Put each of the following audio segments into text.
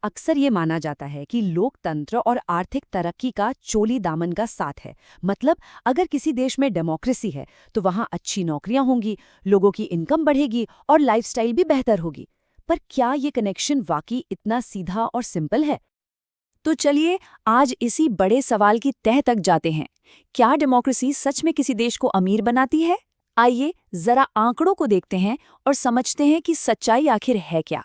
अक्सर ये माना जाता है कि लोकतंत्र और आर्थिक तरक्की का चोली दामन का साथ है। मतलब अगर किसी देश में डेमोक्रेसी है तो वहाँ अच्छी नौकरियां होंगी, लोगों की इनकम बढ़ेगी और लाइफस्टाइल भी बेहतर होगी। पर क्या ये कनेक्शन वाकई इतना सीधा और सिंपल है? तो चलिए आज इसी बड़े सवाल की तह तक जाते हैं। क्या डेमोक्रेसी सच में किसी देश को अमीर बनाती है? आइए जरा आंकड़ों को देखते हैं और समझते हैं कि सच्चाई आखिर है क्या।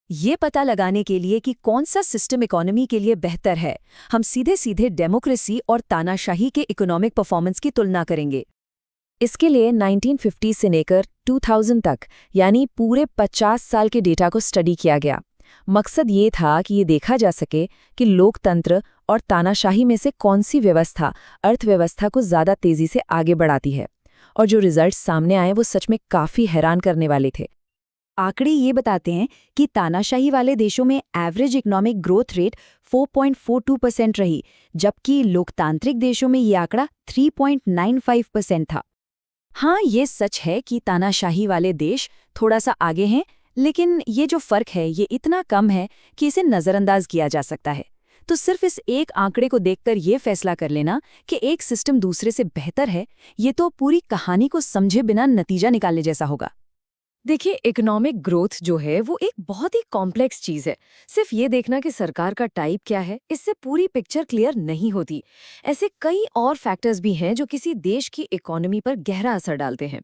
ये पता लगाने के लिए कि कौन सा सिस्टम इकोनॉमी के लिए बेहतर है, हम सीधे सीधे डेमोक्रेसी और तानाशाही के इकोनॉमिक परफॉर्मेंस की तुलना करेंगे। इसके लिए 1950 से लेकर 2000 तक यानी पूरे 50 साल के डेटा को स्टडी किया गया। मकसद ये था कि ये देखा जा सके कि लोकतंत्र और तानाशाही में से कौन सी व्यवस्था अर्थव्यवस्था को ज़्यादा तेज़ी से आगे बढ़ाती है। और जो रिजल्ट्स सामने आए वो सच में काफ़ी हैरान करने वाले थे। आंकड़े ये बताते हैं कि तानाशाही वाले देशों में एवरेज इकोनॉमिक ग्रोथ रेट 4.42% रही, जबकि लोकतांत्रिक देशों में ये आंकड़ा 3.95% था। हाँ, ये सच है कि तानाशाही वाले देश थोड़ा सा आगे हैं, लेकिन ये जो फर्क है ये इतना कम है कि इसे नज़रअंदाज किया जा सकता है। तो सिर्फ इस एक आंकड़े को देखकर ये फैसला कर लेना कि एक सिस्टम दूसरे से बेहतर है, ये तो पूरी कहानी को समझे बिना नतीजा निकालने जैसा होगा। देखिए, इकोनॉमिक ग्रोथ जो है वो एक बहुत ही कॉम्प्लेक्स चीज़ है। सिर्फ ये देखना कि सरकार का टाइप क्या है, इससे पूरी पिक्चर क्लियर नहीं होती। ऐसे कई और फैक्टर्स भी हैं जो किसी देश की इकोनॉमी पर गहरा असर डालते हैं।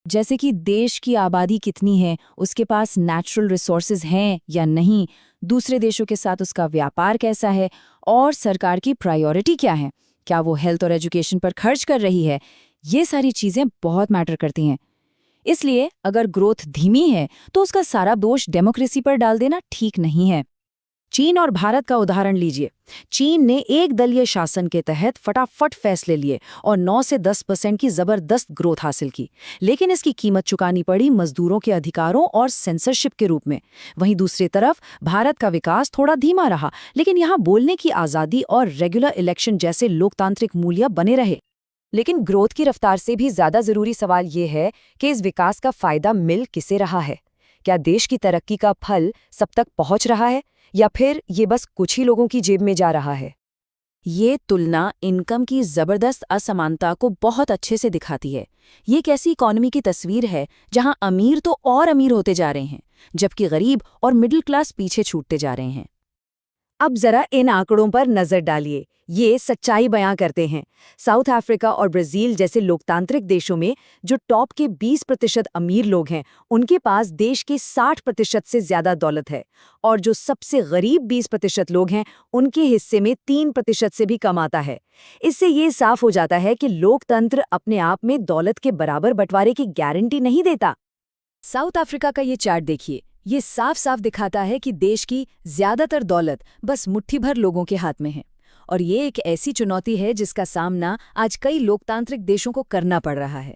जैसे कि देश की आबादी कितनी है, उसके पास नेचुरल रिसोर्सेज हैं या नहीं, दूसरे देशों के साथ उसका व्यापार कैसा है, और सरकार की प्रायोरिटी क्या है, क्या वो हेल्थ और एजुकेशन पर खर्च कर रही है। ये सारी चीज़ें बहुत मैटर करती हैं। इसलिए अगर ग्रोथ धीमी है तो उसका सारा दोष डेमोक्रेसी पर डाल देना ठीक नहीं है। चीन और भारत का उदाहरण लीजिए। चीन ने एक दलीय शासन के तहत फटाफट फैसले लिए और 9 से 10% की जबरदस्त ग्रोथ हासिल की, लेकिन इसकी कीमत चुकानी पड़ी मजदूरों के अधिकारों और सेंसरशिप के रूप में। वहीं दूसरी तरफ भारत का विकास थोड़ा धीमा रहा, लेकिन यहाँ बोलने की आज़ादी और रेगुलर इलेक्शन जैसे लोकतांत्रिक मूल्य बने रहे। लेकिन ग्रोथ की रफ्तार से भी ज्यादा जरूरी सवाल ये है कि इस विकास का फायदा मिल किसे रहा है। क्या देश की तरक्की का फल सब तक पहुंच रहा है, या फिर ये बस कुछ ही लोगों की जेब में जा रहा है? ये तुलना इनकम की जबरदस्त असमानता को बहुत अच्छे से दिखाती है। ये एक ऐसी इकोनॉमी की तस्वीर है जहां अमीर तो और अमीर होते जा रहे हैं, जबकि गरीब और मिडिल क्लास पीछे छूटते जा रहे हैं। अब जरा इन आंकड़ों पर नजर डालिए, ये सच्चाई बयां करते हैं। साउथ अफ्रीका और ब्राजील जैसे लोकतांत्रिक देशों में जो टॉप के 20% अमीर लोग हैं, उनके पास देश के 60% से ज्यादा दौलत है, और जो सबसे गरीब 20% लोग हैं, उनके हिस्से में 3% से भी कम आता है। इससे ये साफ हो जाता है कि लोकतंत्र अपने आप में दौलत के बराबर बंटवारे की गारंटी नहीं देता। साउथ अफ्रीका का ये चार्ट देखिए, ये साफ साफ दिखाता है कि देश की ज्यादातर दौलत बस मुट्ठी भर लोगों के हाथ में है। और ये एक ऐसी चुनौती है जिसका सामना आज कई लोकतांत्रिक देशों को करना पड़ रहा है।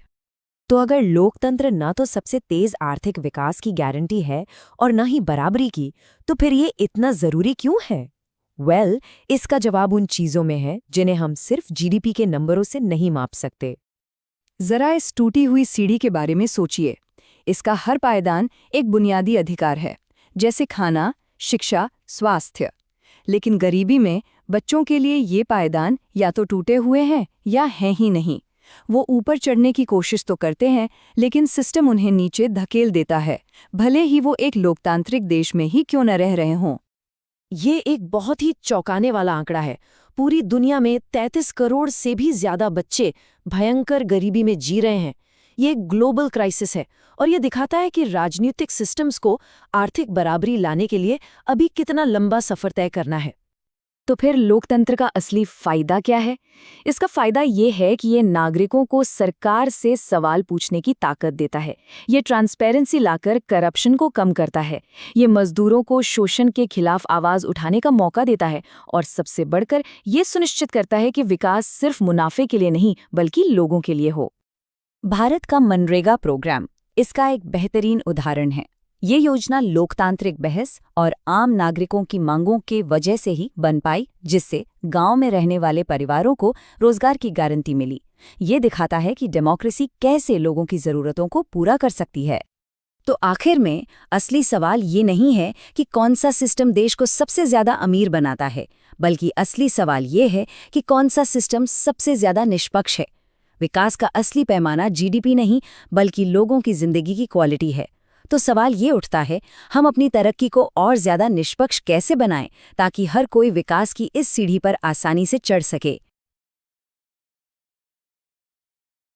तो अगर लोकतंत्र न तो सबसे तेज आर्थिक विकास की गारंटी है और न ही बराबरी की, तो फिर ये इतना जरूरी क्यों है? इसका जवाब उन चीजों में है जिन्हें हम सिर्फ जीडीपी के नंबरों से नहीं माप सकते। जरा इस टूटी हुई सीढ़ी के बारे में सोचिए। इसका हर पायदान एक बुनियादी अधिकार है, जैसे खाना, शिक्षा, स्वास्थ्य। लेकिन गरीबी में बच्चों के लिए ये पायदान या तो टूटे हुए हैं या हैं ही नहीं। वो ऊपर चढ़ने की कोशिश तो करते हैं, लेकिन सिस्टम उन्हें नीचे धकेल देता है, भले ही वो एक लोकतांत्रिक देश में ही क्यों न रह रहे हों। ये एक बहुत ही चौंकाने वाला आंकड़ा है। पूरी दुनिया में 33 करोड़ से भी ज्यादा बच्चे भयंकर गरीबी में जी रहे हैं। ये एक ग्लोबल क्राइसिस है, और ये दिखाता है कि राजनीतिक सिस्टम्स को आर्थिक बराबरी लाने के लिए अभी कितना लंबा सफर तय करना है। तो फिर लोकतंत्र का असली फायदा क्या है? इसका फायदा ये है कि ये नागरिकों को सरकार से सवाल पूछने की ताकत देता है। ये ट्रांसपेरेंसी लाकर करप्शन को कम करता है। ये मजदूरों को शोषण के खिलाफ आवाज उठाने का मौका देता है, और सबसे बढ़कर ये सुनिश्चित करता है कि विकास सिर्फ मुनाफे के लिए नहीं बल्कि लोगों के लिए हो। भारत का मनरेगा प्रोग्राम इसका एक बेहतरीन उदाहरण है। ये योजना लोकतांत्रिक बहस और आम नागरिकों की मांगों के वजह से ही बन पाई, जिससे गांव में रहने वाले परिवारों को रोजगार की गारंटी मिली। ये दिखाता है कि डेमोक्रेसी कैसे लोगों की जरूरतों को पूरा कर सकती है। तो आखिर में असली सवाल ये नहीं है कि कौन सा सिस्टम देश को सबसे ज्यादा अमीर बनाता है, बल्कि असली सवाल ये है कि कौन सा सिस्टम सबसे ज्यादा निष्पक्ष है। विकास का असली पैमाना जीडीपी नहीं, बल्कि लोगों की जिंदगी की क्वालिटी है। तो सवाल ये उठता है, हम अपनी तरक्की को और ज्यादा निष्पक्ष कैसे बनाएं ताकि हर कोई विकास की इस सीढ़ी पर आसानी से चढ़ सके।